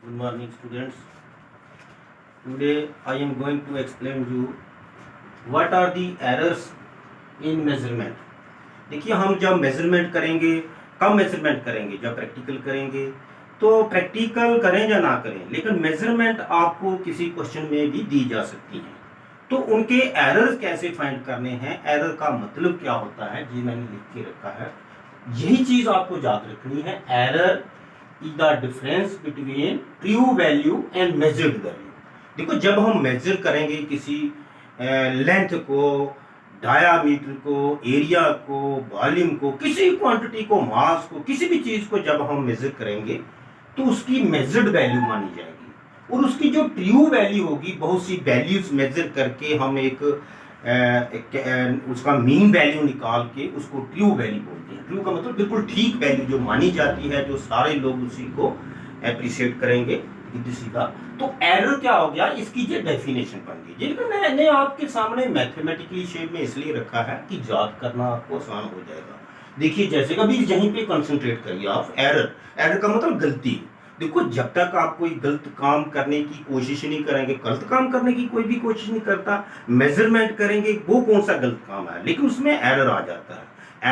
Good morning, students. Today I am going to explain you what are the errors in measurement. देखिए, हम जब measurement करेंगे, कब measurement करेंगे? जब प्रैक्टिकल करेंगे। तो प्रैक्टिकल करें या ना करें, लेकिन मेजरमेंट आपको किसी क्वेश्चन में भी दी जा सकती है। तो उनके एरर्स कैसे फाइंड करने हैं, एरर का मतलब क्या होता है, ये मैंने लिख के रखा है। यही चीज आपको याद रखनी है। Error is the difference between true value and measured value. देखो, जब हम मेजर करेंगे किसी लेंथ को, डायामीटर को, एरिया को, वॉल्यूम को, किसी क्वांटिटी को, मास को, किसी भी चीज को जब हम मेजर करेंगे तो उसकी मेजर्ड वैल्यू मानी जाएगी। और उसकी जो ट्रू वैल्यू होगी, बहुत सी वैल्यूज मेजर करके हम उसका मीन वैल्यू निकाल के उसको ट्रू वैल्यू बोलते हैं। ट्रू का मतलब बिल्कुल ठीक वैल्यू जो मानी जाती है, जो सारे लोग उसी को अप्रिशिएट करेंगे, सीधा। तो एरर क्या हो गया, इसकी ये डेफिनेशन बन गई। लेकिन मैंने आपके सामने मैथमेटिकली शेप में इसलिए रखा है कि याद करना आपको आसान हो जाएगा। देखिए, जैसे कभी यहीं पे कंसंट्रेट करिए आप। एरर का मतलब गलती। देखो, जब तक आप कोई गलत काम करने की कोशिश नहीं करेंगे, गलत काम करने की कोई भी कोशिश नहीं करता, मेजरमेंट करेंगे, वो कौन सा गलत काम है, लेकिन उसमें एरर आ जाता है।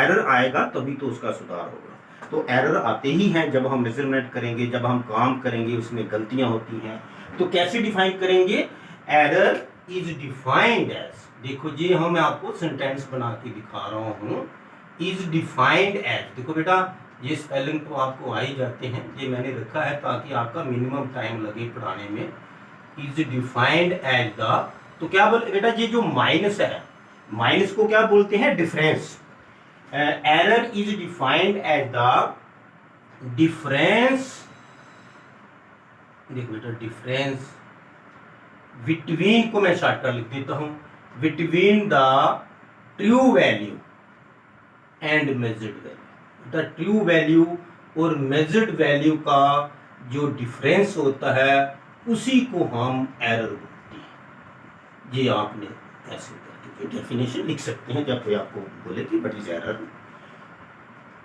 एरर आएगा तभी तो उसका सुधार होगा। तो एरर आते ही हैं जब हम मेजरमेंट करेंगे, जब हम काम करेंगे, उसमें गलतियां होती हैं। तो कैसे डिफाइन करेंगे? एरर इज डिफाइंड एज, देखो जी, हम मैं आपको सेंटेंस बना के दिखा रहा हूं। इज डिफाइंड एज, देखो बेटा, ये स्पेलिंग तो आपको आ ही जाते हैं, ये मैंने रखा है ताकि आपका मिनिमम टाइम लगे पढ़ाने में। इज डिफाइंड एज द, तो क्या बोल बेटा, ये जो माइनस है, माइनस को क्या बोलते हैं? Difference. Error is defined as the difference, देखो बेटा, डिफरेंस बिटवीन को मैं शॉर्टकट लिख देता हूं, between the true value and measured value. The true value और मेजर्ड वैल्यू का जो डिफरेंस होता है उसी को हम एरर बोलते हैं। ये आपने ऐसे करके जो डेफिनेशन लिख सकते हैं जब कोई आपको बोले कि व्हाट इज एरर।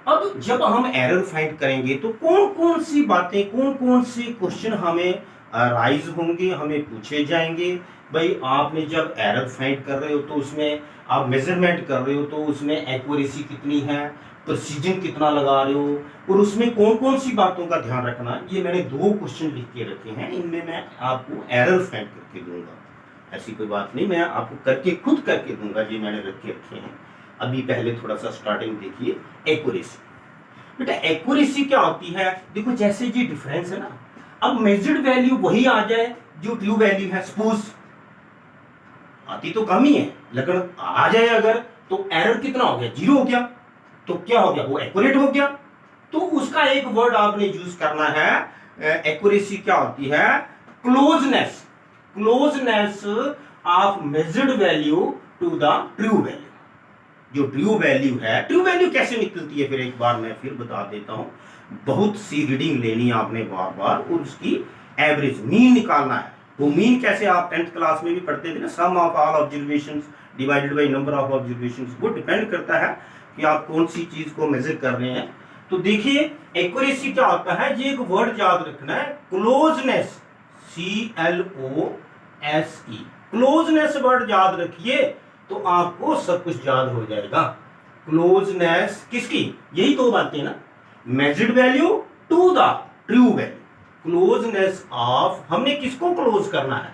अब जब हम एरर फाइंड करेंगे तो कौन कौन सी बातें, कौन कौन से क्वेश्चन हमें राइज होंगे, हमें पूछे जाएंगे। भाई, आपने जब एरर फाइंड कर रहे हो तो उसमें आप मेजरमेंट कर रहे हो तो उसमें एक्यूरेसी कितनी है, प्रिसीजन कितना लगा रहे हो, और उसमें कौन कौन सी बातों का ध्यान रखना। ये मैंने 2 क्वेश्चन लिख के रखे हैं, इनमें मैं आपको एरर फाइंड करके दूंगा। ऐसी कोई बात नहीं, मैं आपको करके खुद करके दूंगा, ये मैंने रख के रखे हैं। अभी पहले थोड़ा सा स्टार्टिंग देखिए। एक्यूरेसी, बेटा एक्यूरेसी क्या होती है? देखो, जैसे ये डिफरेंस है ना, अब मेजर्ड वैल्यू वही आ जाए जो ट्रू वैल्यू है। सपोज आती तो कम ही है, लेकिन आ जाए अगर, तो एरर कितना हो गया? 0 हो गया। तो क्या हो गया? वो एक्यूरेट हो गया। तो उसका एक वर्ड आपने यूज करना है। एक्यूरेसी क्या होती है? Closeness. Closeness of measured value to the true value. जो ट्रू वैल्यू है, ट्रू वैल्यू कैसे निकलती है, फिर एक बार मैं फिर बता देता हूं। बहुत सी रीडिंग लेनी है आपने बार बार, और उसकी एवरेज मीन निकालना है। वो मीन कैसे, आप 10th क्लास में भी पढ़ते थे ना, sum of all observations divided by number of observations. वो डिपेंड करता है कि आप कौन सी चीज को मेजर कर रहे हैं। तो देखिए, एक्यूरेसी क्या होता है, ये एक वर्ड याद रखना है, क्लोजनेस, CLOSE। क्लोजनेस वर्ड याद रखिए तो आपको सब कुछ याद हो जाएगा। क्लोजनेस किसकी? यही 2 बातें ना, measured value to the true value. Closeness of, हमने किसको क्लोज करना है?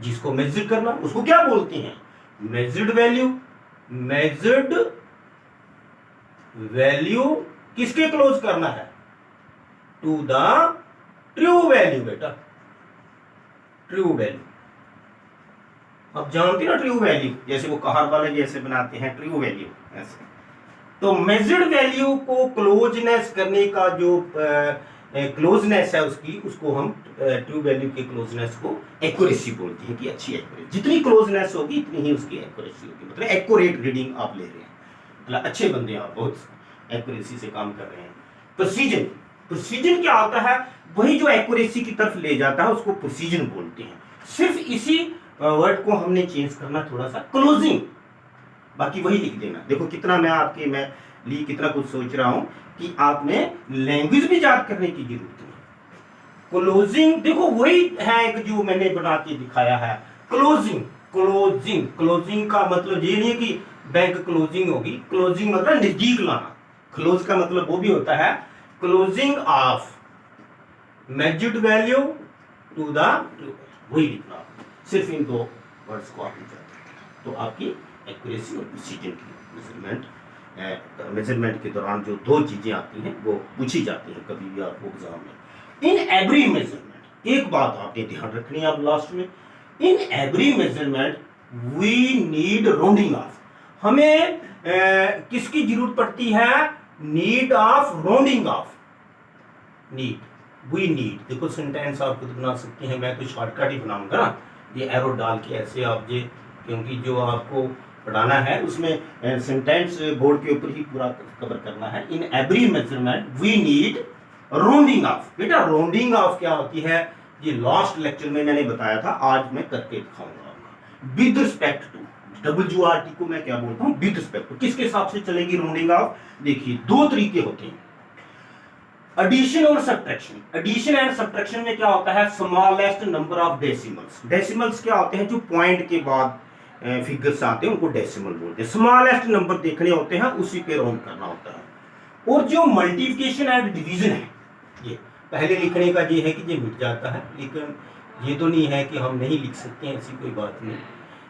जिसको मेजर करना, उसको क्या बोलते हैं? Measured value. मेजर्ड वैल्यू किसके क्लोज करना है? टू द ट्रू वैल्यू बेटा, ट्रू वैल्यू। अब जानते ना ट्रू वैल्यू, जैसे वो कहार वाले जैसे बनाते हैं ट्रू वैल्यू ऐसे। तो मेजर्ड वैल्यू को क्लोजनेस करने का जो क्लोजनेस है उसको हम ट्रू वैल्यू के क्लोजनेस को एक्यूरेसी बोलते हैं कि अच्छी एक्यूरेसी। जितनी क्लोजनेस होगी इतनी ही उसकी एक्यूरेसी होगी, मतलब एक्यूरेट रीडिंग आप ले रहे हैं, मतलब अच्छे बंदे आप बहुत एक्यूरेसी से काम कर रहे हैं। प्रिसीजन, प्रिसीजन क्या होता है? वही जो एक्यूरेसी की तरफ ले जाता है उसको प्रिसीजन बोलते हैं। सिर्फ इसी वर्ड को हमने चेंज करना थोड़ा सा, क्लोजिंग, बाकी वही लिख देना। देखो कितना मैं लिए कितना कुछ सोच रहा हूं कि आपने लैंग्वेज भी याद करने की जरूरत नहीं। क्लोजिंग देखो वही है एक जो मैंने बना के दिखाया है। क्लोजिंग क्लोजिंग क्लोजिंग का मतलब ये नहीं है कि बैंक क्लोजिंग होगी, क्लोजिंग मतलब नजदीक लाना। क्लोज का मतलब वो भी होता है closing of measured value to the वही लिखना, सिर्फ इन दो वर्ड्स को आप लिख जाते हैं तो आपकी एक्यूरेसी और प्रिसीजन की मेजरमेंट के दौरान जो दो चीजें आती हैं वो पूछी जाती हैं कभी भी आपको एग्जाम में। इन एवरी मेजरमेंट एक बात आपने ध्यान रखनी है अब लास्ट में, in every measurement we need rounding off. हमें किसकी जरूरत पड़ती है? Need of rounding off. Need we need, देखो सेंटेंस आप खुद बना सकते हैं, मैं तो शॉर्टकट ही बनाऊंगा ना, ये एरो डाल के ऐसे आप ये, क्योंकि जो आपको पढ़ाना है उसमें सेंटेंस बोर्ड के ऊपर ही पूरा कवर करना है। In every measurement we need rounding off. बेटा राउंडिंग ऑफ क्या होती है? ये लास्ट लेक्चर में मैंने बताया था, आज मैं करके दिखाऊंगा आपको। विद रिस्पेक्ट टू, WRT को मैं क्या बोलता हूँ? With respect to. किसके हिसाब से चलेगी राउंडिंग ऑफ? देखिए दो तरीके होते हैं, एडिशन और सब्ट्रैक्शन। एडिशन एंड सब्ट्रैक्शन में क्या होता है? Smallest number of decimals. Decimals क्या होते हैं? जो पॉइंट के बाद फिगर्स आते हैं उनको डेसिमल बोलते हैं। स्मॉलेस्ट नंबर देखने होते हैं, उसी पे राउंड करना होता है। और जो मल्टीप्लिकेशन एंड डिवीजन है, ये पहले लिखने का ये है कि ये मिट जाता है, लेकिन ये तो नहीं है कि हम नहीं लिख सकते हैं, ऐसी कोई बात नहीं।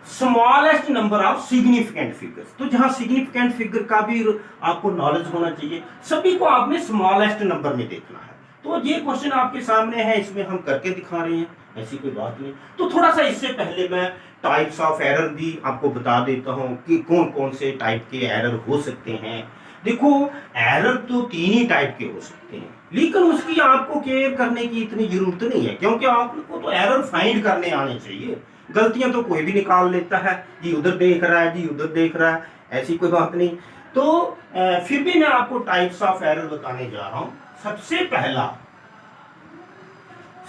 Smallest number of significant figures, तो जहां सिग्निफिकेंट फिगर का भी आपको नॉलेज होना चाहिए, सभी को आपने स्मॉलेस्ट नंबर में देखना है। तो ये क्वेश्चन आपके सामने है, इसमें हम करके दिखा रहे हैं, ऐसी कोई बात नहीं। तो थोड़ा सा इससे पहले मैं टाइप्स ऑफ एरर भी आपको बता देता हूं कि कौन कौन से टाइप के एरर हो सकते हैं। देखो एरर तो तीन ही टाइप के हो सकते हैं, लेकिन उसकी आपको केयर करने की इतनी जरूरत नहीं है, क्योंकि आपको तो एरर फाइंड करने आने चाहिए। गलतियां तो कोई भी निकाल लेता है, जी उधर देख रहा है, जी उधर देख रहा है, ऐसी कोई बात नहीं। तो फिर भी मैं आपको टाइप्स ऑफ एरर बताने जा रहा हूं। सबसे पहला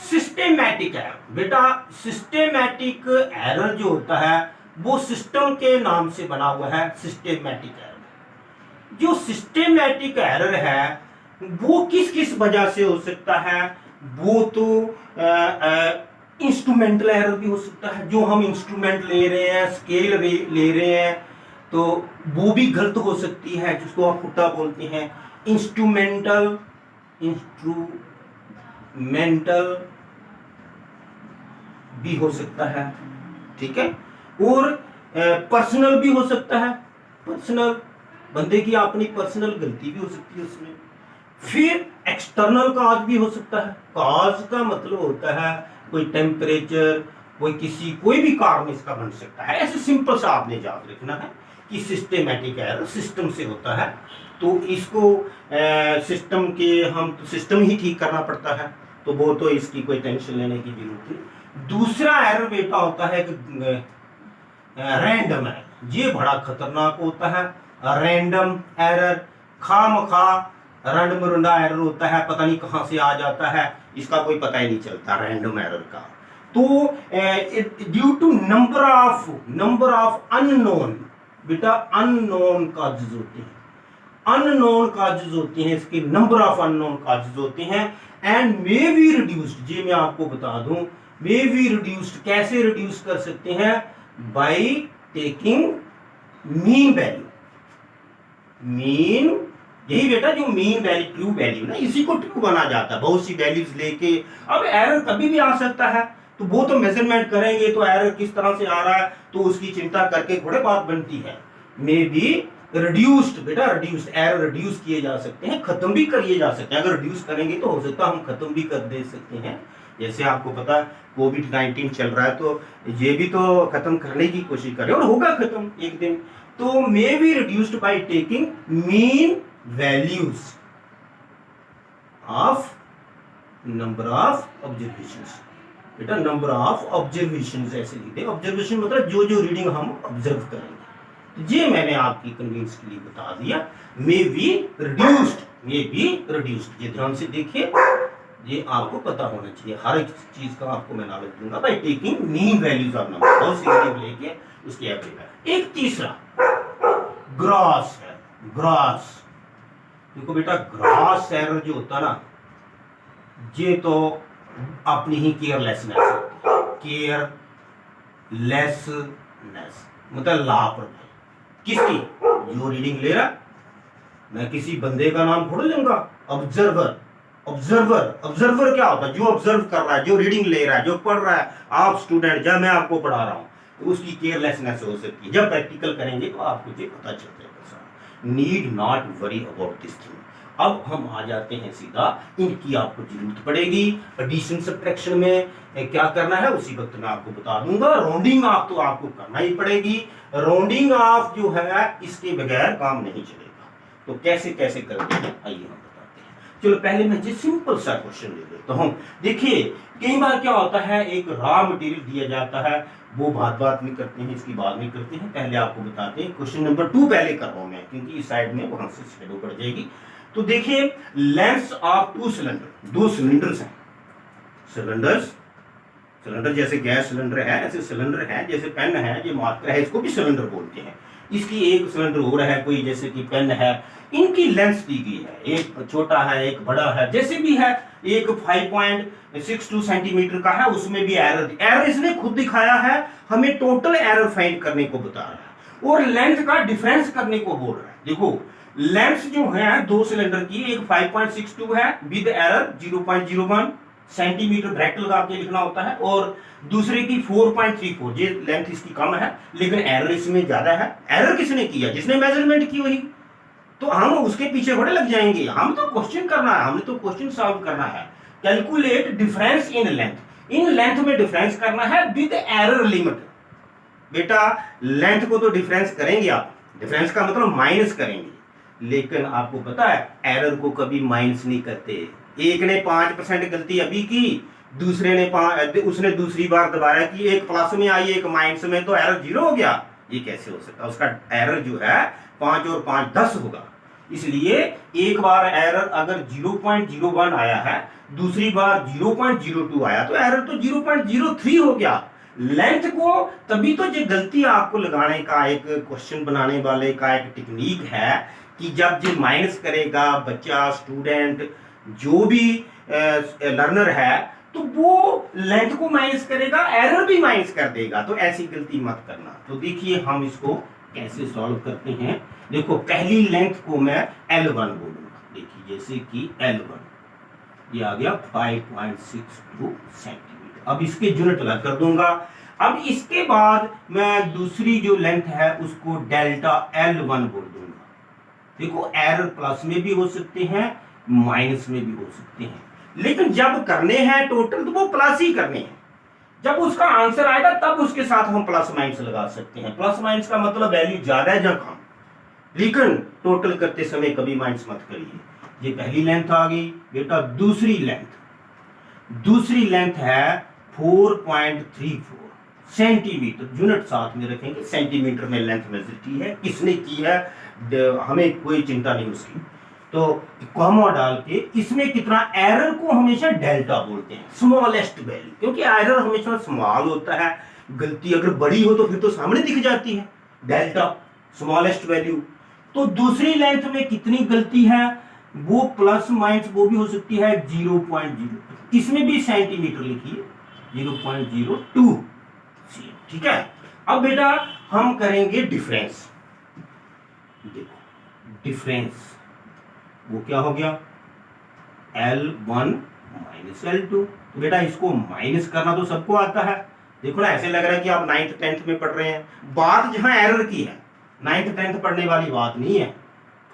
सिस्टेमैटिक एरर। बेटा सिस्टेमैटिक एरर जो होता है वो सिस्टम के नाम से बना हुआ है, सिस्टेमैटिक एरर। जो सिस्टेमैटिक एरर है वो किस किस वजह से हो सकता है? वो तो इंस्ट्रूमेंटल एरर भी हो सकता है, जो हम इंस्ट्रूमेंट ले रहे हैं, स्केल ले रहे हैं, तो वो भी गलत हो सकती है, जिसको आप पुट्टा बोलते हैं। इंस्ट्रूमेंटल भी हो सकता है, ठीक है। और पर्सनल भी हो सकता है, पर्सनल बंदे की अपनी पर्सनल गलती भी हो सकती है उसमें। फिर एक्सटर्नल काज भी हो सकता है। काज का मतलब होता है कोई टेम्परेचर, कोई भी कारण इसका बन सकता है। ऐसे सिंपल सा आपने याद रखना है कि सिस्टेमैटिक एरर सिस्टम से होता है, तो इसको सिस्टम के हम तो सिस्टम ही ठीक करना पड़ता है, तो वो तो इसकी कोई टेंशन लेने की जरूरत नहीं। दूसरा एरर बेटा होता है कि रैंडम है, ये बड़ा खतरनाक होता है। रैंडम एरर, खामखा रंडमरुंडा एरर होता है, पता नहीं कहां से आ जाता है, इसका कोई पता ही नहीं चलता रैंडम एरर का। तो due to number of unknown, बेटा अननोन काजेज होते हैं, अननोन काजेज होते हैं, इसके नंबर ऑफ अननोन काजेज होते हैं। एंड मे बी रिड्यूस्ड, ये मैं आपको बता दूं, मे बी रिड्यूस्ड कैसे रिड्यूस कर सकते हैं? By taking mean value. Mean, यही बेटा जो मीन वैल्यू, ट्रू वैल्यू ना, इसी को ट्रू बना जाता है। बहुत सी वैल्यूज लेके, अब एरर कभी भी आ सकता है, तो वो तो मेजरमेंट करेंगे तो एरर किस तरह से आ रहा है तो उसकी चिंता करके थोड़े बात बनती है। मे बी रिड्यूस्ड, बेटा रिड्यूस्ड एरर रिड्यूस किए जा सकते हैं, खत्म भी करिए जा सकते हैं। अगर रिड्यूस करेंगे तो हो सकता है हम खत्म भी कर दे सकते हैं। जैसे आपको पता है कोविड-19 चल रहा है, तो ये भी तो खत्म करने की कोशिश करें और होगा खत्म एक दिन। तो may be reduced by taking mean values of number of observations. बेटा नंबर ऑफ ऑब्जर्वेशंस ऐसे लिखते हैं, ऑब्जर्वेशन मतलब जो जो रीडिंग हम ऑब्जर्व करेंगे। तो ये मैंने आपकी कन्वीनियंस के लिए बता दिया। May be reduced, may be reduced, ये ध्यान से देखिए, ये आपको पता होना चाहिए। हर एक चीज का आपको मैं नॉलेज दूंगा by taking mean values of number, बहुत सी वैल्यू लेके उसकी एवरेज है। एक तीसरा ग्रॉस है, ग्रॉस। देखो बेटा ग्रॉस एरर जो होता है ना, ये तो अपनी ही केयरलेसनेस, केयरलेसनेस मतलब लापरवाही। किसकी? जो रीडिंग ले रहा। मैं किसी बंदे का नाम थोड़ा लूंगा। ऑब्जर्वर, ऑब्जर्वर, ऑब्जर्वर क्या होता है? जो ऑब्जर्व कर रहा है, जो रीडिंग ले रहा है, जो पढ़ रहा है। आप स्टूडेंट, जब मैं आपको पढ़ा रहा हूं तो उसकी केयरलेसनेस हो सकती है। जब प्रैक्टिकल करेंगे तो आपको ये पता चल जाएगा। Need not worry about this thing. अब हम आ जाते हैं सीधा, इनकी आपको जरूरत पड़ेगी एडिशन सब्ट्रैक्शन में क्या करना है उसी वक्त मैं आपको बता दूंगा। राउंडिंग ऑफ तो आपको करना ही पड़ेगी। राउंडिंग ऑफ जो है इसके बगैर काम नहीं चलेगा। तो कैसे कैसे करते हैं आइए हम बताते हैं। चलो पहले मैं जी सिंपल सा क्वेश्चन ले लेता हूं। देखिए कई बार क्या होता है, एक रॉ मटेरियल दिया जाता है, वो बात में करते हैं, इसकी बाद में करते हैं। पहले आपको बताते हैं क्वेश्चन नंबर 2 पहले कर रहा हूं मैं, क्योंकि इस साइड में वहां से शेडो पड़ जाएगी। तो देखिए लेंथ ऑफ 2 सिलेंडर, 2 सिलेंडर्स हैं। सिलेंडर्स, सिलेंडर जैसे गैस सिलेंडर है ऐसे सिलेंडर है, जैसे पेन है, ये मार्कर है, इसको भी सिलेंडर बोलते हैं। इसकी एक सिलेंडर और है कोई, जैसे कि पेन है। इनकी लेंथ दी गई है, एक छोटा है एक बड़ा है, जैसे भी है। एक 5.62 सेंटीमीटर का है, उसमें भी एरर इसने खुद दिखाया है। हमें टोटल एरर फाइंड करने को बता रहा है और लेंथ का डिफरेंस करने को बोल रहा है। देखो लेंथ जो है 2 सिलेंडर की, एक 5.62 है विद एरर 0.01 सेंटीमीटर ब्रैकेट लगा के लिखना होता है, और दूसरे की 4.34। ये लेंथ इसकी कम है लेकिन एरर इसमें ज्यादा है। एरर किसने किया? जिसने मेजरमेंट की वही। तो हम उसके पीछे थोड़े लग जाएंगे, हम तो क्वेश्चन करना है, हमने तो क्वेश्चन सॉल्व करना है। Calculate difference in length, in length में डिफरेंस करना है विद एरर लिमिट। बेटा लेंथ को तो डिफरेंस करेंगे आप, डिफरेंस का मतलब माइनस करेंगे, लेकिन आपको पता है एरर को कभी माइनस नहीं करते। एक ने 5% गलती अभी की, दूसरे ने उसने दूसरी बार दोबारा की, एक प्लस में आई एक माइनस में, तो एरर 0 हो गया। ये कैसे हो सकता है? उसका एरर जो है 5 और 5 10 होगा। इसलिए एक बार एरर अगर 0.01 आया है, दूसरी बार 0.02 आया, तो एरर तो 0.03 हो गया। लेंथ को तभी तो ये गलती आपको लगाने का एक क्वेश्चन बनाने वाले का एक टेक्निक है कि जब ये माइनस करेगा बच्चा, स्टूडेंट, जो भी लर्नर है, तो वो लेंथ को माइनस करेगा, एरर भी माइनस कर देगा। तो ऐसी गलती मत करना। तो देखिए हम इसको कैसे सॉल्व करते हैं। देखो पहली लेंथ को मैं L1 बोलूंगा। देखिए जैसे कि L1 ये आ गया 5.62 सेंटीमीटर। अब इसके यूनिट अलग कर दूंगा। अब इसके बाद मैं दूसरी जो लेंथ है उसको डेल्टा L1 बोल दूंगा। देखो एरर प्लस में भी हो सकते हैं, माइनस में भी हो सकते हैं, लेकिन जब करने हैं टोटल तो वो प्लस ही करने हैं। जब उसका आंसर आएगा तब उसके साथ हम प्लस माइनस लगा सकते हैं। प्लस माइनस का मतलब वैल्यू ज्यादा है या कम, लेकिन टोटल करते समय कभी माइनस मत करिए। ये पहली लेंथ आ गई। बेटा दूसरी लेंथ है 4.34 सेंटीमीटर। यूनिट साथ में रखेंगे, सेंटीमीटर में लेंथ मेजर की है। किसने की है हमें कोई चिंता नहीं उसकी। तो कॉमा डाल के इसमें कितना, एरर को हमेशा डेल्टा बोलते हैं, स्मॉलेस्ट वैल्यू, क्योंकि एरर हमेशा स्मॉल होता है। गलती अगर बड़ी हो तो फिर तो सामने दिख जाती है, डेल्टा स्मॉलेस्ट वैल्यू। तो दूसरी लेंथ में कितनी गलती है, वो प्लस माइनस वो भी हो सकती है 0.0, इसमें भी सेंटीमीटर लिखिए 0.02। ठीक है। अब बेटा हम करेंगे डिफरेंस। देखो डिफरेंस वो क्या हो गया, L1 माइनस L2। तो बेटा इसको माइनस करना तो सबको आता है। देखो ना ऐसे लग रहा है कि आप 9th 10th में पढ़ रहे हैं। बात जहां एरर की है 9th 10th पढ़ने वाली बात नहीं है।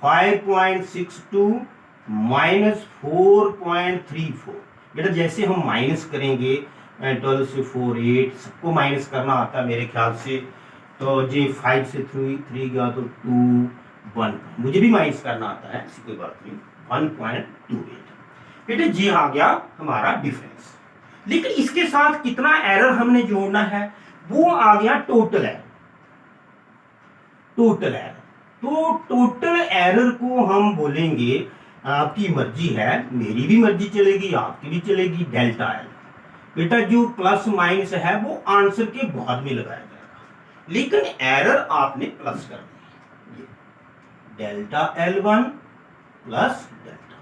5.62 माइनस 4.34। बेटा जैसे हम माइनस करेंगे 12 से 4 8, सबको माइनस करना आता है मेरे ख्याल से। तो जी 5 से 3 गया तो 2 1, मुझे भी माइनस करना आता है, ऐसी कोई बात नहीं। 1.28 बेटे जी आ गया हमारा डिफरेंस। लेकिन इसके साथ कितना एरर हमने जोड़ना है, वो आ गया टोटल एरर। टोटल एरर, तो टोटल एरर को हम बोलेंगे, आपकी मर्जी है, मेरी भी मर्जी चलेगी, आपकी भी चलेगी, डेल्टा एरर। बेटा जो प्लस माइनस है वो आंसर के बाद में लगाया जाएगा, लेकिन एरर आपने प्लस कर दी। Delta L1 plus delta.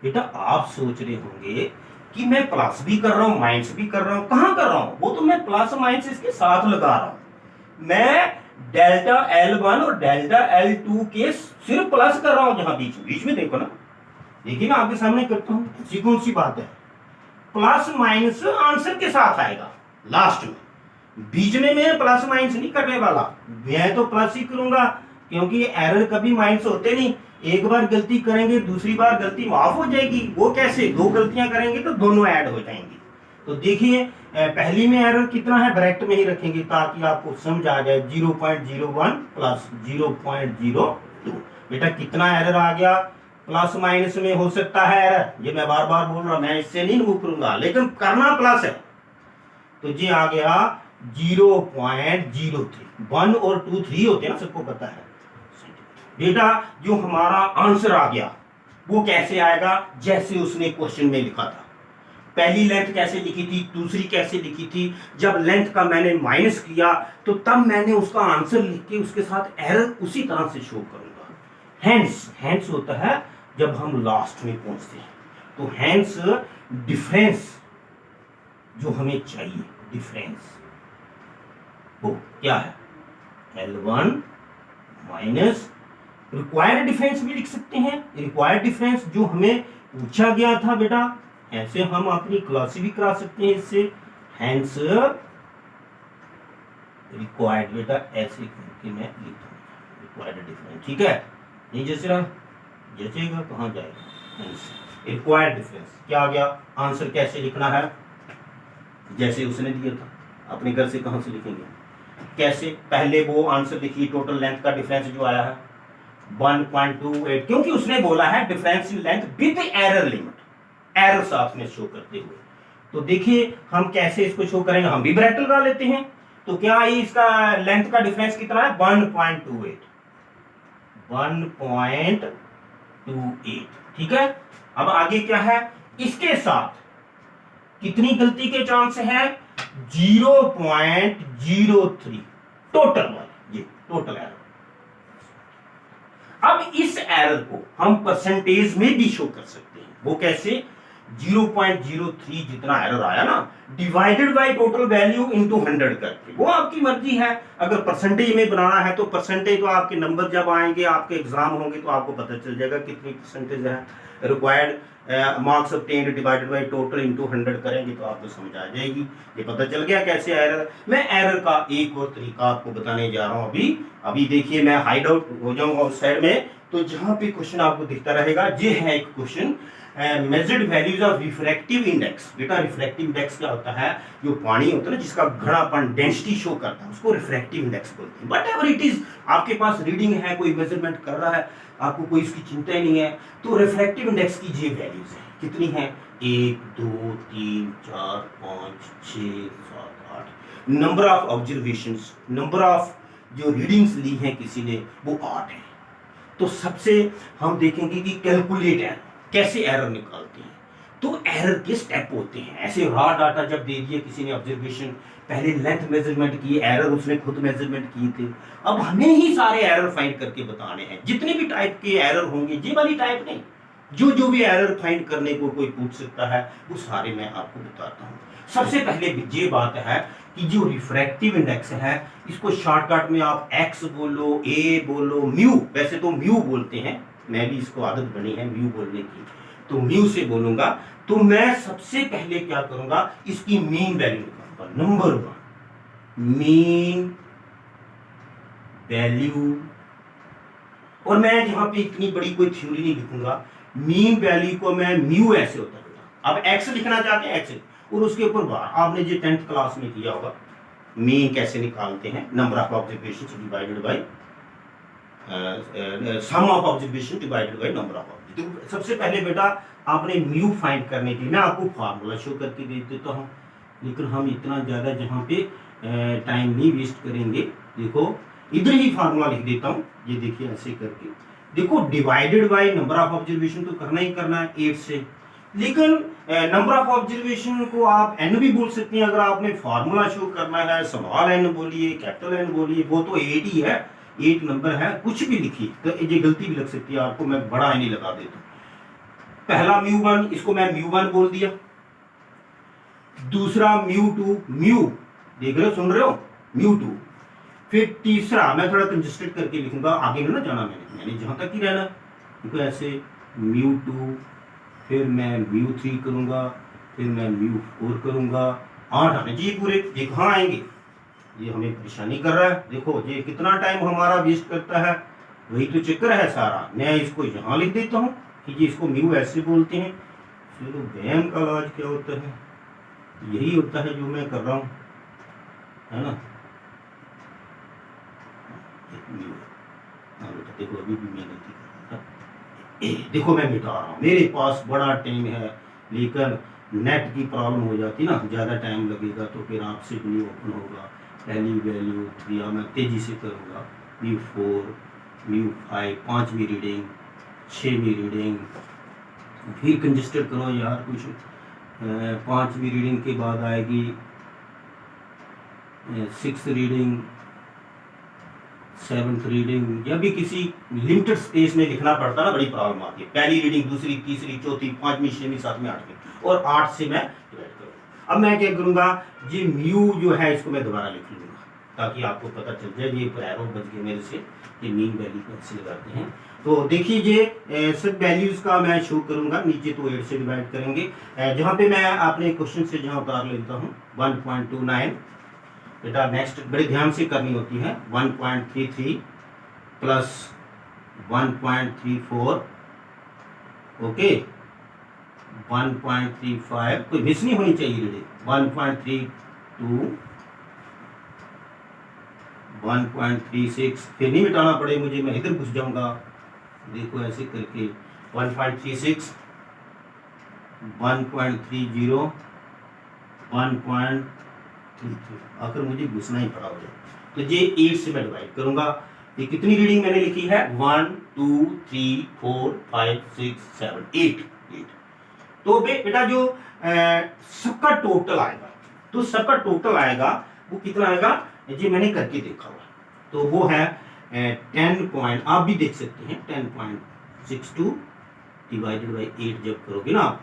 बेटा आप सोच रहे होंगे कि मैं प्लस भी कर रहा हूं माइनस भी कर रहा हूं, कहां कर रहा हूं, वो तो मैं प्लस माइनस इसके साथ लगा रहा हूं। मैं डेल्टा L1 और डेल्टा L2 के सिर्फ प्लस कर रहा हूं, जहां बीच बीच में देखो ना, देखिए मैं आपके सामने करता हूं, ऐसी कौन सी बात है, प्लस माइनस आंसर के साथ आएगा लास्ट में, बीच में मैं प्लस माइनस नहीं करने वाला, मैं तो प्लस ही करूंगा, क्योंकि एरर कभी माइनस होते नहीं, एक बार गलती करेंगे दूसरी बार गलती माफ हो जाएगी, वो कैसे, दो गलतियां करेंगे तो दोनों ऐड हो जाएंगी। तो देखिए पहली में एरर कितना है, ब्रैकेट में ही रखेंगे ताकि आपको समझ आ जाए, 0.01 प्लस 0.02, बेटा कितना एरर आ गया, प्लस माइनस में हो सकता है एरर, ये मैं बार बार बोल रहा हूं, मैं इससे नहीं मूव करूंगा, लेकिन करना प्लस है, तो जी आ गया 0.03, 1 और 2 3 होते हैं ना, सबको पता है बेटा। जो हमारा आंसर आ गया वो कैसे आएगा, जैसे उसने क्वेश्चन में लिखा था, पहली लेंथ कैसे लिखी थी, दूसरी कैसे लिखी थी, जब लेंथ का मैंने माइनस किया तो तब मैंने उसका आंसर लिख के उसके साथ एरर उसी तरह से शो करूंगा। हैंस होता है जब हम लास्ट में पहुंचते हैं, तो हैंस डिफरेंस जो हमें चाहिए, डिफरेंस वो क्या है, L1 माइनस रिक्वायर्ड डिफरेंस भी लिख सकते हैं, रिक्वायर्ड डिफरेंस जो हमें पूछा गया था बेटा, ऐसे हम अपनी क्लास भी करा सकते हैं इससे, हैंस रिक्वायर्ड, बेटा ऐसे करके मैं लिख दूंगा रिक्वायर्ड डिफरेंस, ठीक है, नहीं जैसे रहा जैसेगा कहां जाएगा, हैंस रिक्वायर्ड डिफरेंस क्या आ गया, आंसर कैसे लिखना है, जैसे उसने दिया था, अपने घर से कहां से लिखेंगे, कैसे, पहले वो आंसर लिखिए, टोटल लेंथ का डिफरेंस जो आया है 1.28, क्योंकि उसने बोला है difference in length with error limit, error साथ में शो करते हुए, तो देखिए हम कैसे इसको शो करेंगे, हम भी ब्रैकेट लगा लेते हैं, तो क्या ये इसका लेंथ का डिफरेंस कितना है, 1.28, ठीक है। अब आगे क्या है, इसके साथ कितनी गलती के चांस है, 0.03 टोटल वाली, ये टोटल एरर। अब इस एरर को हम परसेंटेज में भी शो कर सकते हैं, वो कैसे, 0.03 जितना एरर आया ना, divided by total value into 100 करके, वो आपकी मर्जी है, अगर परसेंटेज में बनाना है तो परसेंटेज, तो आपके नंबर जब आएंगे आपके एग्जाम होंगे तो आपको पता चल जाएगा कितनी परसेंटेज है, required marks obtained divided by total into 100 करेंगे तो आपको समझ आ जाएगी, ये पता चल गया कैसे एरर। मैं एरर का एक और तरीका आपको बताने जा रहा हूं, अभी देखिए मैं हाइड आउट हो जाऊंगा उस साइड में, तो जहां पे क्वेश्चन आपको दिखता रहेगा, ये है एक question, measured values of refractive index, बेटा रिफ्रैक्टिव इंडेक्स क्या होता है, जो पानी होता है ना जिसका घनापन डेंसिटी शो करता है उसको रिफ्रैक्टिव इंडेक्स बोलते हैं, बट एवर इट इज, आपके पास रीडिंग है, कोई मेजरमेंट कर रहा है, आपको कोई इसकी चिंता ही नहीं है, तो रिफ्रैक्टिव इंडेक्स की ये वैल्यूज है, कितनी है, 1 2 3 4 5 6 7 8, number of observations, number of जो रीडिंग्स ली हैं किसी ने वो 8 है। तो सबसे हम देखेंगे कि कैलकुलेट एरर, कैसे एरर निकालते हैं, तो एरर के स्टेप होते हैं, ऐसे रॉ डाटा जब दे दिए किसी ने ऑब्जर्वेशन, पहले लेंथ मेजरमेंट की, एरर उसने खुद मेजरमेंट किए थे, अब हमें ही सारे एरर फाइंड करके बताने हैं, जितने भी टाइप के एरर होंगे, ये वाली टाइप नहीं, जो भी एरर फाइंड करने को कोई पूछ सकता है वो सारे मैं आपको बताता हूँ। सबसे पहले ये बात है कि जो रिफ्रैक्टिव इंडेक्स है इसको शॉर्टकट में आप एक्स बोलो, ए बोलो, म्यू, वैसे तो म्यू बोलते हैं, मैं भी इसको आदत बनी है म्यू बोलने की, तो म्यू से बोलूंगा, तो मैं सबसे पहले क्या करूंगा, इसकी मीन वैल्यू निकालूंगा, नंबर 1 मीन वैल्यू, और मैं यहाँ पे इतनी बड़ी कोई थ्योरी नहीं लिखूंगा, मीन वैल्यू को मैं म्यू ऐसे होता है, अब एक्स लिखना चाहते हैं एक्स, और उसके ऊपर बार, आपने जो 10th क्लास में किया होगा, मीन कैसे निकालते हैं, number of observations divided by sum of observation divided by number of observation. तो सबसे पहले बेटा आपने म्यू फाइंड करने के लिए मैं आपको फार्मूला शो करके दे देता हूँ, लेकिन हम इतना ज़्यादा जहाँ पे टाइम नहीं वेस्ट करेंगे, देखो इधर ही फार्मूला लिख देता हूँ, ये देखिए ऐसे करके, देखो divided by number of observation तो करना ही करना है 8 से, लेकिन नंबर ऑफ ऑब्जर्वेशन को आप एन भी बोल सकते हैं, अगर आपने फार्मूला शो करना है, स्मॉल एन बोलिए, कैपिटल एन बोलिए, वो तो 8 ही है, 8 नंबर है, कुछ भी लिखिए, तो ये गलती भी लग सकती है आपको, मैं बड़ा एन ही लगा देता हूँ। पहला म्यू 1, इसको मैं म्यू 1 बोल दिया, दूसरा म्यू टू, म्यू देख रहे हो, सुन रहे हो, म्यू टू। फिर तीसरा मैं थोड़ा कंजस्टेड करके लिखूंगा, आगे ना जाना मैंने जहां तक ही रहना, देखो ऐसे म्यू टू, फिर मैं म्यू थ्री करूंगा, फिर मैं म्यू फोर करूंगा। 8 आने चाहिए पूरे, ये कहाँ आएंगे, ये हमें परेशानी कर रहा है। देखो ये कितना टाइम हमारा वेस्ट करता है, वही तो चक्कर है सारा। मैं इसको यहाँ लिख देता हूँ कि जी इसको म्यू ऐसे बोलते हैं। चलो वहम का इलाज क्या होता है, यही होता है जो मैं कर रहा हूँ, है ना। देखो अभी भी मैं गलती कर रहा था, देखो मैं मिटा रहा हूँ, मेरे पास बड़ा टाइम है, लेकिन नेट की प्रॉब्लम हो जाती ना, ज़्यादा टाइम लगेगा तो फिर आपसे भी नहीं ओपन होगा। पहली वैल्यू 3 मैं तेज़ी से करूँगा, म्यू 4, म्यू 5, 5वीं रीडिंग, 6वीं रीडिंग, फिर कंजस्टेड करो यार कुछ। 5वीं रीडिंग के बाद आएगी 6th रीडिंग, 7th रीडिंग, या भी किसी लिमिटेड स्पेस में लिखना पड़ता है ना, बड़ी प्रॉब्लम आती है। पहली रीडिंग, दूसरी, तीसरी, चौथी, 5वीं, 6वीं, 7वीं, 8वीं, और 8 से मैं डिवाइड करूँगा। अब मैं क्या करूँगा, ये म्यू जो है इसको मैं दोबारा लिख लूँगा ताकि आपको पता चल जाए। ये एरो बच गए मेरे से, ये मीन वैल्यू कैसे लगाते हैं। तो देखिए ये सब वैल्यूज़ का मैं शो करूँगा, नीचे तो 8 से डिवाइड करेंगे। जहाँ पे मैं अपने क्वेश्चन से जहाँ उतार लेता हूँ 1.29, बेटा नेक्स्ट बड़े ध्यान से करनी होती है। 1.33 प्लस 1.34, ओके, 1.35, कोई मिस नहीं होनी चाहिए रीडिंग, 1.32, 1.36, फिर नहीं मिटाना पड़े मुझे, मैं इधर घुस जाऊंगा, देखो ऐसे करके 1.36, 1.30, 1.33, आखिर मुझे घुसना ही पड़ा हो जाए। तो ये 8 से मैं डिवाइड करूंगा। ये कितनी रीडिंग मैंने लिखी है, 1 2 3 4 5 6 7 8। तो बेटा जो सबका टोटल आएगा, तो सबका टोटल आएगा वो कितना आएगा, जी मैंने करके देखा हुआ, तो वो है 10 पॉइंट, आप भी देख सकते हैं 10.62 डिवाइडेड बाई 8 जब करोगे ना आप,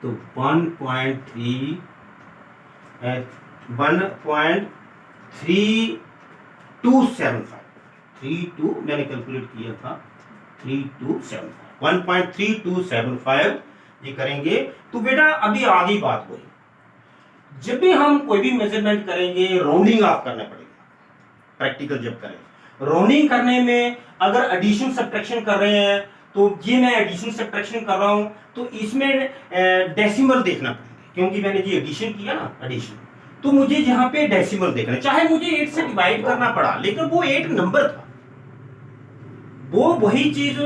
तो 1.3275, मैंने कैलकुलेट किया था 3275, 1.3275 ये करेंगे। तो बेटा अभी आगे बात हुई, जब भी हम कोई भी मेजरमेंट करेंगे राउंडिंग ऑफ करना पड़ेगा। प्रैक्टिकल जब करें, राउंडिंग करने में अगर एडिशन सब्ट्रैक्शन कर रहे हैं, तो ये मैं एडिशन सब्ट्रैक्शन कर रहा हूं, तो इसमें डेसिमल देखना पड़ेगा, क्योंकि मैंने जी एडिशन किया ना, एडिशन, तो मुझे यहाँ पे डेसिमल देखना है। चाहे मुझे 8 से डिवाइड करना पड़ा, लेकिन वो 8 नंबर था, वो वही चीज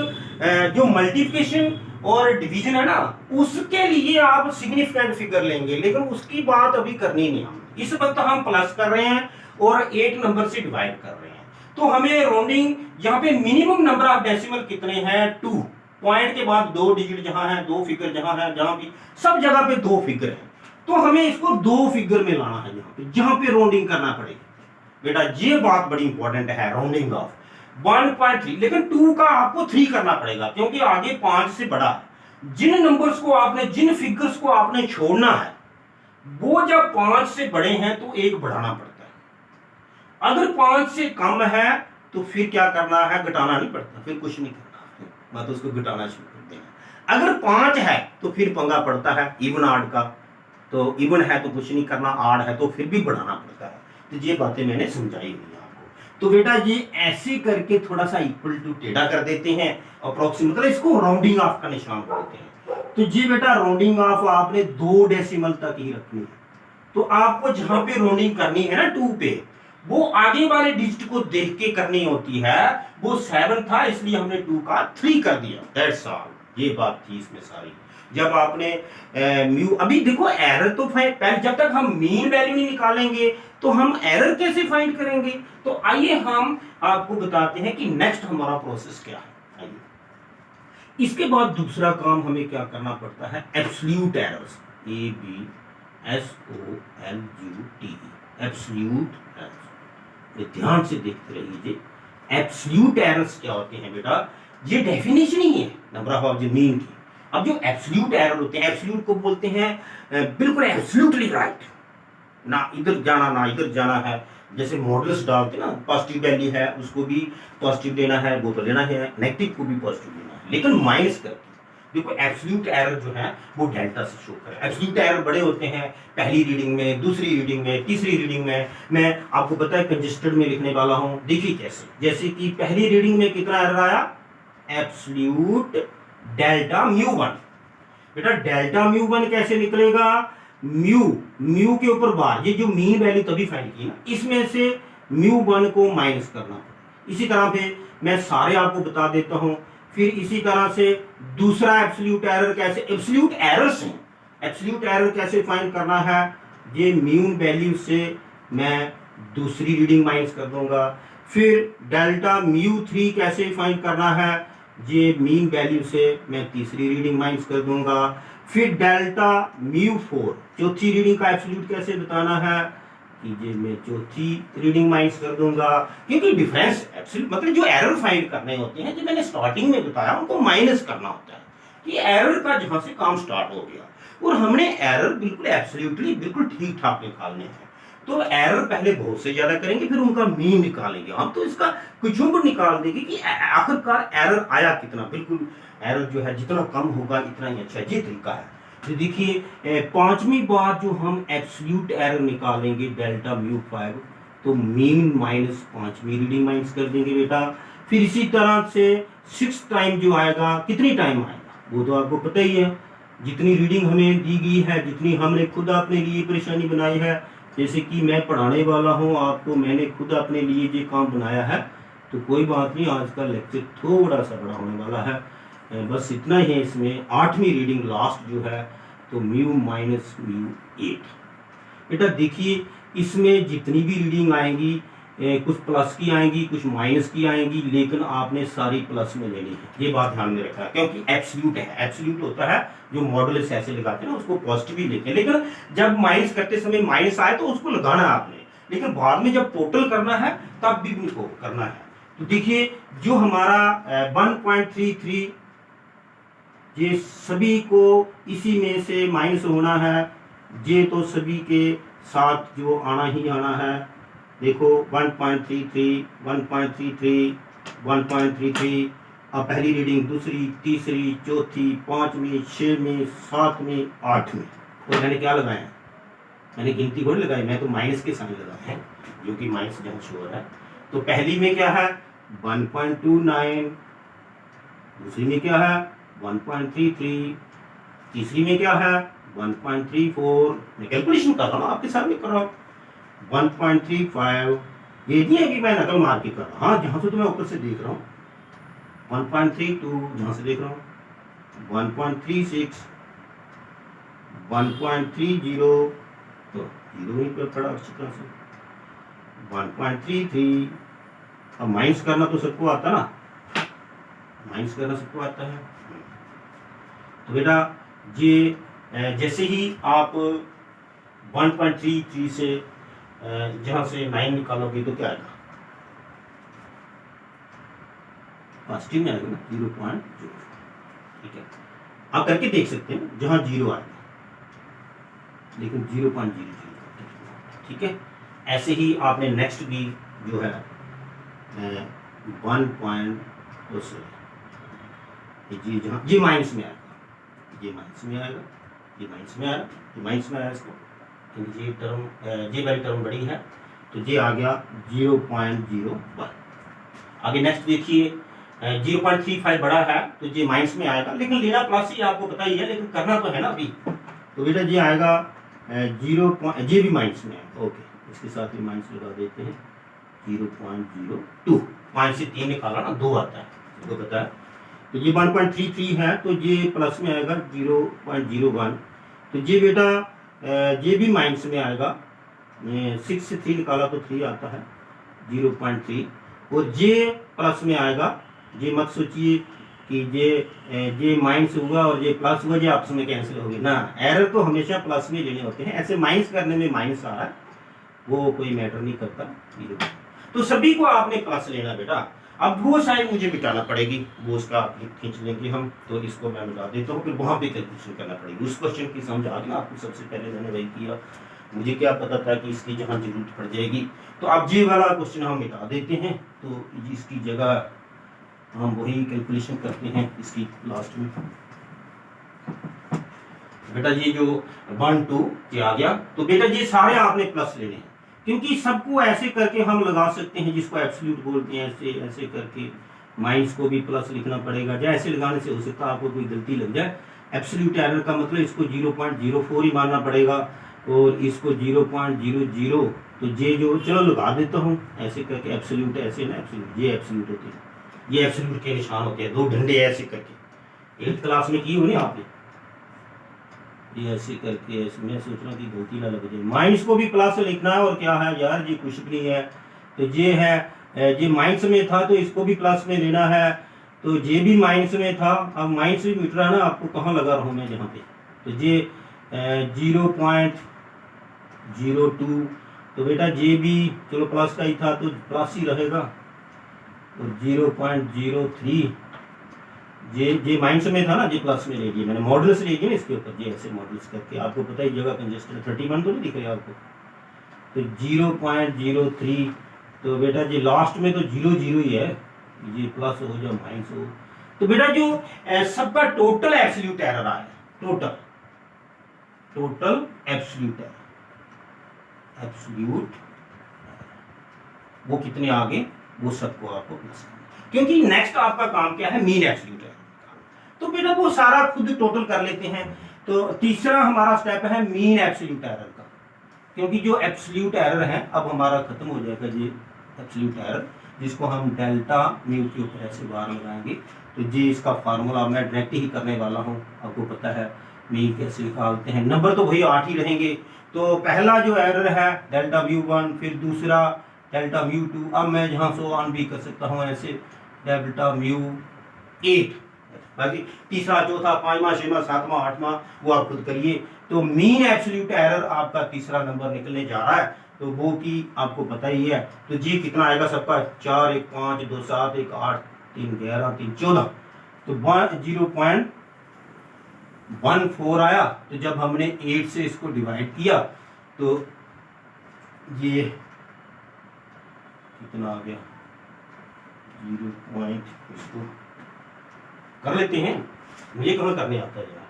जो मल्टीप्लिकेशन और डिवीजन है ना, उसके लिए आप सिग्निफिकेंट फिगर लेंगे, लेकिन उसकी बात अभी करनी नहीं हम। इस वक्त हम प्लस कर रहे हैं और 8 नंबर से डिवाइड कर रहे हैं, तो हमें राउंडिंग यहाँ पे मिनिमम नंबर ऑफ डेसिमल कितने हैं, 2, पॉइंट के बाद 2 डिजिट जहां है, 2 फिगर जहां है, जहां भी सब जगह पे 2 फिगर है, तो हमें इसको 2 फिगर में लाना है जहां पे राउंडिंग करना पड़ेगी। बेटा ये बात बड़ी इंपॉर्टेंट है, राउंडिंग ऑफ 1.3, लेकिन 2 का आपको 3 करना पड़ेगा, क्योंकि आगे 5 से बड़ा है। जिन नंबर्स को आपने, जिन फिगर्स को आपने छोड़ना है, वो जब 5 से बड़े हैं तो 1 बढ़ाना पड़ता है। अगर 5 से कम है तो फिर क्या करना है, घटाना नहीं पड़ता, फिर कुछ नहीं करना, मैं तो उसको घटाना शुरू करते हैं। अगर 5 है तो फिर पंगा पड़ता है इवन आड का, तो इवन है तो कुछ नहीं करना, आड है तो फिर भी बढ़ाना पड़ता है। तो ये बातें मैंने समझाई हुई आपको। तो बेटा ये ऐसे करके थोड़ा सा इक्वल टू टेढ़ा कर देते हैं, अप्रोक्सीमेट, मतलब इसको राउंडिंग ऑफ का निशान बोलते हैं। तो जी बेटा राउंडिंग ऑफ आपने 2 डेसिमल तक ही रखनी है। तो आपको जहां पे राउंडिंग करनी है ना 2 पे, वो आगे वाले डिजिट को देख के करनी होती है। वो 7 था इसलिए हमने 2 का 3 कर दिया, दैट्स ऑल। ये बात थी इसमें सारी। जब आपने म्यू, अभी देखो एरर तो पहले, जब तक हम मीन वैल्यू नहीं निकालेंगे तो हम एरर कैसे फाइंड करेंगे। तो आइए हम आपको बताते हैं कि नेक्स्ट हमारा प्रोसेस क्या है। आइए, इसके बाद दूसरा काम हमें क्या करना पड़ता है, absolute errors, ABSOLUT, absolute errors. ध्यान से देखते रहिए, एब्सोल्यूट एरर्स क्या होते हैं बेटा, ये डेफिनेशन ही है नंबर ऑफ द मीन की। अब जो एब्सोल्यूट एरर होते हैं, एब्सोल्यूट को बोलते हैं बिल्कुल एब्सोल्युटली राइट, ना इधर जाना ना इधर जाना है। जैसे मॉडल्स डालते ना, पॉजिटिव वैल्यू है उसको भी पॉजिटिव लेना है, वो तो लेना है, नेगेटिव को भी पॉजिटिव लेना है, लेकिन माइनस करके देखो एब्सोल्यूट एरर जो है वो डेल्टा से शो करें। एब्सोल्यूट एरर बड़े होते हैं, पहली रीडिंग में, दूसरी रीडिंग में, तीसरी रीडिंग में। मैं आपको पता है कंजेस्टेड में लिखने वाला हूं, देखिए कैसे। जैसे कि पहली रीडिंग में कितना एरर आया, एब्सोल्यूट डेल्टा म्यू वन। बेटा डेल्टा म्यू वन कैसे निकलेगा, म्यू के ऊपर बार, ये जो मीन वैल्यू तभी फाइंड की ना, इसमें से म्यू वन को माइनस करना पड़ेगा। इसी तरह पे मैं सारे आपको बता देता हूं। फिर इसी तरह से दूसरा एब्सोल्यूट एरर कैसे, एब्सोल्यूट एरर्स हैं, एब्सोल्यूट एरर कैसे फाइंड करना है, ये म्यून वैल्यू से मैं दूसरी रीडिंग माइनस कर दूंगा। फिर डेल्टा म्यू थ्री कैसे फाइंड करना है, ये मीन वैल्यू से मैं तीसरी रीडिंग माइनस कर दूंगा। फिर डेल्टा म्यू फोर, चौथी रीडिंग का एब्सोल्यूट कैसे बताना है कि ये मैं चौथी रीडिंग माइनस कर दूंगा, क्योंकि डिफरेंस एब्सोल्यूट मतलब जो एरर फाइंड करने होते हैं, जो मैंने स्टार्टिंग में बताया, उनको माइनस करना होता है कि एरर का जहां से काम स्टार्ट हो गया, और हमने एरर बिल्कुल एब्सोल्युटली बिल्कुल ठीक ठाक निकालने हैं। तो एरर पहले बहुत से ज्यादा करेंगे, फिर उनका मीन निकालेंगे हम, तो इसका कुछ निकाल देंगे कि आखिरकार एरर आया कितना। बिल्कुल एरर जो है जितना कम होगा इतना ही अच्छा, ये तरीका है। तो देखिए पांचवी बार जो हम एब्सोल्यूट एरर निकालेंगे डेल्टा म्यू 5, तो मीन माइनस पांचवी रीडिंग माइनस कर देंगे बेटा। फिर इसी तरह से 6 टाइम जो आएगा, कितनी टाइम आएगा वो तो आपको पता ही है, जितनी रीडिंग हमें दी गई है, जितनी हमने खुद अपने लिए परेशानी बनाई है। जैसे कि मैं पढ़ाने वाला हूँ आपको, मैंने खुद अपने लिए ये काम बनाया है, तो कोई बात नहीं, आज का लेक्चर थोड़ा सा बड़ा होने वाला है, बस इतना ही है। इसमें 8वीं रीडिंग लास्ट जो है, तो म्यू माइनस म्यू 8। बेटा देखिए इसमें जितनी भी रीडिंग आएंगी, कुछ प्लस की आएंगी, कुछ माइनस की आएंगी, लेकिन आपने सारी प्लस में लेनी है, ये बात ध्यान में रखना है, क्योंकि एब्सोल्यूट है। एब्सोल्यूट होता है जो मॉडुलस ऐसे लगाते हैं ना, उसको पॉजिटिव ही लेते हैं, लेकिन जब माइनस करते समय माइनस आए तो उसको लगाना है आपने, लेकिन बाद में जब टोटल करना है तब भी उनको करना है। तो देखिए जो हमारा 1.33, ये सभी को इसी में से माइनस होना है, ये तो सभी के साथ जो आना ही आना है। देखो 1.33, 1.33, 1.33, अब पहली रीडिंग, दूसरी, तीसरी, चौथी, पांचवी, छठवीं, सातवीं, आठवीं, और मैंने क्या लगाया, मैंने गिनती थोड़ी लगाई, मैं तो माइनस के साइन लगाए हैं, जो कि माइनस जहाँ शो हो रहा है। तो पहली में क्या है 1.29, दूसरी में क्या है 1.33, तीसरी में क्या है 1.34, मैं कैलकुलेशन कर रहा हूँ आपके सामने कर रहा हूँ, 1.35, ये नहीं है कि मैं नकल मार के कर रहा हूँ, हाँ जहाँ से तो मैं ऊपर से देख रहा हूँ, 1.32 जहाँ से देख रहा हूँ, 1.36, 1.30, तो जीरो ही पर पड़ा अच्छी तरह से, 1.33। अब माइनस करना तो सबको आता ना, माइनस करना सबको आता है। तो बेटा ये जैसे ही आप 1.33 से जहाँ से 9 निकालोगे तो क्या आएगा, पॉजिटिव में आएगा ना, 0.0। ठीक है, आप करके देख सकते हैं जहाँ 0 आएगा, लेकिन 0.00। ठीक है, ऐसे ही आपने नेक्स्ट भी जो है 1. जहाँ ये माइनस में आएगा, ये माइनस में आएगा, ये माइनस में आएगा, ये माइनस में आएगा इसको, क्योंकि ये टर्म, ये वाली टर्म बड़ी है, तो ये आ गया 0.01। आगे नेक्स्ट देखिए 0.35 बड़ा है, तो ये माइनस में आएगा, लेकिन लेना प्लस ही आपको पता ही है, लेकिन करना तो है ना अभी। तो बेटा ये आएगा 0. ये भी माइनस में आएगा, ओके, इसके साथ ही माइनस लगा देते हैं, 0.02, 5 से 3 निकाला ना 2 आता है, इसको पता है। तो ये 1.33 है, तो ये प्लस में आएगा 0.01। तो ये बेटा ये भी माइनस में आएगा, 6 से 3 निकाला तो 3 आता है, 0.3, और ये प्लस में आएगा। ये मत सोचिए कि ये माइनस हुआ और ये प्लस हुआ, ये आपस में कैंसिल होगी ना, एरर तो हमेशा प्लस में लेने होते हैं, ऐसे माइनस करने में माइनस आ रहा है वो कोई मैटर नहीं करता। तो सभी को आपने प्लस लेना बेटा। अब वो साइड मुझे मिटाना पड़ेगी, वो उसका आप खींच लेंगे हम, तो इसको मैं मिटा देता हूँ, फिर वहाँ पे कैलकुलेशन करना पड़ेगी। उस क्वेश्चन की समझ आ गई आपको? सबसे पहले मैंने वही किया, मुझे क्या पता था कि इसकी जहाँ जरूरत पड़ जाएगी। तो अब ये वाला क्वेश्चन हम मिटा देते हैं, तो इसकी जगह हम वही कैलकुलेशन करते हैं इसकी लास्ट में। बेटा ये जो 1 2 ये आ गया, तो बेटा ये सारे आपने प्लस लेने हैं, क्योंकि सबको ऐसे करके हम लगा सकते हैं जिसको एब्सोल्यूट बोलते हैं, ऐसे ऐसे करके माइनस को भी प्लस लिखना पड़ेगा, या ऐसे लगाने से हो सकता है आपको कोई गलती लग जाए। एब्सोल्यूट एरर का मतलब इसको 0.04 ही मानना पड़ेगा, और इसको 0.00, तो ये जो चलो लगा देता हूँ ऐसे करके, एब्सोल्यूट ऐसे ना, एब्सोल्यूट ये एब्सोल्यूट होते हैं, ये एब्सोल्यूट के निशान होते हैं, 2 डंडे ऐसे करके 8th क्लास में की होनी आपने, ये ऐसे करके ऐसे। मैं सोच रहा हूँ कि धोती ना लग जाए। माइनस को भी प्लस लिखना है, और क्या है यार ये कुछ भी नहीं है, तो ये है, ये माइनस में था तो इसको भी प्लस में लेना है, तो ये भी माइनस में था, अब माइनस भी मिट रहा है ना, आपको कहाँ लगा रहा हूँ मैं यहाँ पे, तो ये 0.02, तो बेटा ये भी चलो प्लस का ही था तो प्लस ही रहेगा, और 0.03 ये माइनस में था ना, ये प्लस में ले लिया मैंने, मॉडल्स ले लिया ना इसके ऊपर, ये ऐसे मॉडल्स करके, आपको पता है जगह कंजेस्टेड 31 तो नहीं दिख रहा आपको, तो 0.03, तो बेटा ये लास्ट में तो 0 0 ही है, ये प्लस हो या माइनस हो, तो बेटा जो सबका टोटल एब्सोल्यूट एरर आया, टोटल एब्सोल्यूट एरर, एब्सोल्यूट वो कितने आगे, वो सबको आपको प्लस करना, क्योंकि नेक्स्ट आपका काम क्या है, मीन एब्सोल्यूट एरर। तो बेटा वो सारा खुद टोटल कर लेते हैं। तो तीसरा हमारा स्टेप है मीन एब्सोल्यूट एरर का, क्योंकि जो एब्सोल्यूट एरर है अब हमारा खत्म हो जाएगा ये एब्सोल्यूट एरर, जिसको हम डेल्टा म्यू के ऊपर ऐसे बार लगाएंगे, तो ये इसका फार्मूला मैं डायरेक्ट ही करने वाला हूँ, आपको पता है मीन कैसे निकालते हैं, नंबर तो वही 8 ही रहेंगे। तो पहला जो एरर है डेल्टा म्यू 1, फिर दूसरा डेल्टा म्यू 2, अब मैं यहाँ सो ऑन भी कर सकता हूँ ऐसे, डेल्टा म्यू 8, बाकी तीसरा चौथा पांचवा छठवां सातवां आठवां वो आप खुद करिए। तो मीन एब्सोल्यूट एरर आपका तीसरा नंबर निकलने जा रहा है, तो वो की आपको पता ही है, तो जी कितना आएगा सबका, 4 1 5 2 7 1 8 3 11 3 14, तो 0.14 आया। तो जब हमने 8 से इसको डिवाइड किया तो ये कितना आ गया, 0. इसको कर लेते हैं, मुझे कहाँ करने आता है यार,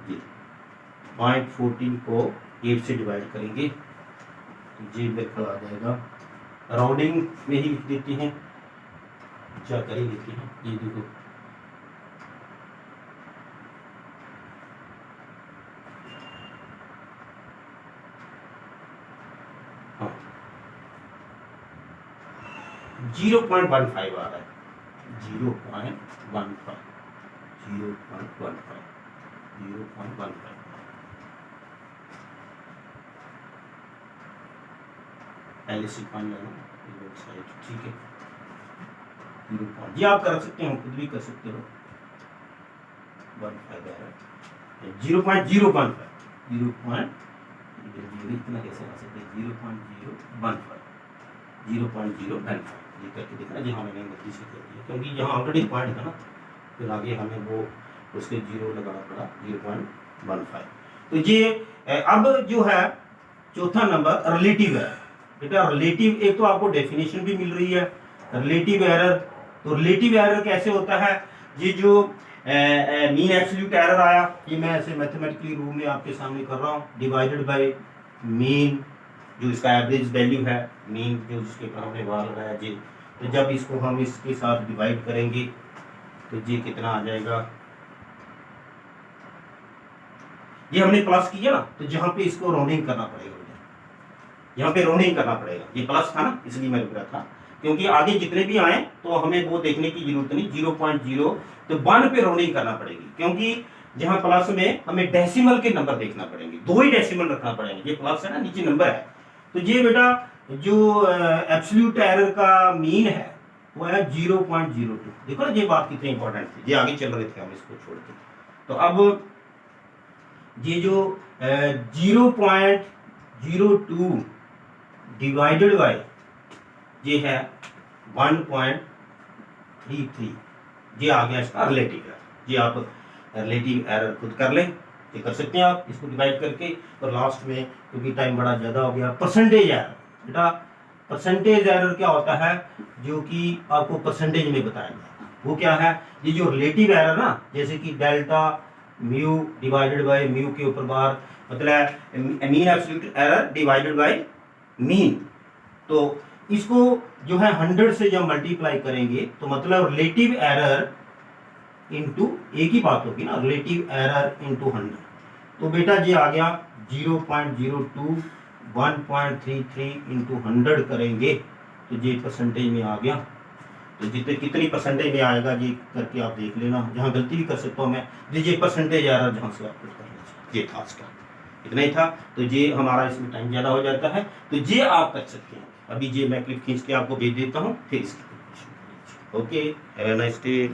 जी 0.14 को 8 से डिवाइड करेंगे, जी बिल्कुल आ जाएगा, राउंडिंग में ही लिख देते हैं, क्या करें लिखते हैं, ये देखो हाँ 0.15 आ रहा है, 0.15 पहले से मान लेना, ठीक है, 0. ये आप कर सकते हो, खुद भी कर सकते हो, 1.5 है, 0.015, इतना कैसे आ सकते हैं, 0.015 ये करके देखना, जहाँ मैंने गलती से कर दिया, क्योंकि यहाँ ऑलरेडी पॉइंट था ना, फिर आगे हमें वो उसके 0 लगाना पड़ा, 0.15। तो ये अब जो है चौथा नंबर रिलेटिव है, बेटा रिलेटिव, एक तो आपको डेफिनेशन भी मिल रही है रिलेटिव एरर। तो रिलेटिव एरर कैसे होता है, ये जो मीन एब्सोल्यूट एरर आया, ये मैं ऐसे मैथमेटिकली रूप में आपके सामने कर रहा हूँ, डिवाइडेड बाय मीन, जो इसका एवरेज वैल्यू है, मीन जो जिसके ऊपर हमने बार लगाया जी, तो जब इसको हम इसके साथ डिवाइड करेंगे तो ये कितना आ जाएगा, ये हमने प्लस किया ना, तो जहाँ पे इसको राउंडिंग करना पड़ेगा, यहाँ पे राउंडिंग करना पड़ेगा, ये प्लस था ना इसलिए मैं रुक रहा था, क्योंकि आगे जितने भी आए तो हमें वो देखने की जरूरत नहीं, 0.0 तो 1 पे राउंडिंग करना पड़ेगी, क्योंकि जहां प्लस में हमें डेसिमल के नंबर देखना पड़ेंगे, 2 ही डेसिमल रखना पड़ेंगे। ये प्लस है ना, नीचे नंबर है, तो ये बेटा जो एब्सोल्यूट एरर का मीन है वो है 0.02। देखो ना ये बात कितनी इंपॉर्टेंट थी, ये आगे चल रहे थे हम इसको छोड़ के। तो अब ये जो 0.02 डिवाइडेड बाय ये है 1.33, ये आ गया इसका रिलेटिव एरर। ये आप रिलेटिव एरर खुद कर लें, ये कर सकते हैं आप इसको डिवाइड करके। और लास्ट में क्योंकि टाइम बड़ा ज़्यादा हो गया, परसेंटेज एरर। बेटा परसेंटेज एरर क्या होता है, जो कि आपको परसेंटेज में बताया जाएगा। वो क्या है, ये जो रिलेटिव एरर ना, जैसे कि delta mu divided by mu के ऊपर बार, मतलब mean absolute error divided by mean. तो इसको जो है 100 से जब मल्टीप्लाई करेंगे तो मतलब रिलेटिव एरर इनटू, एक ही बात होगी ना, रिलेटिव एरर इनटू 100। तो बेटा ये आ गया 0.02 1.33 इंटू 100 करेंगे तो ये परसेंटेज में आ गया। तो जितने कितनी परसेंटेज में आएगा ये करके आप देख लेना, जहाँ गलती भी कर सकता हूँ मैं, ये परसेंटेज एरर जहाँ से आप पुट कर लेना, ये था इसका, इतना ही था। तो ये हमारा इसमें टाइम ज़्यादा हो जाता है, तो ये आप कर सकते हैं। अभी ये मैं क्लिप खींच के आपको भेज देता हूँ, फिर इसकी okay, have a nice day.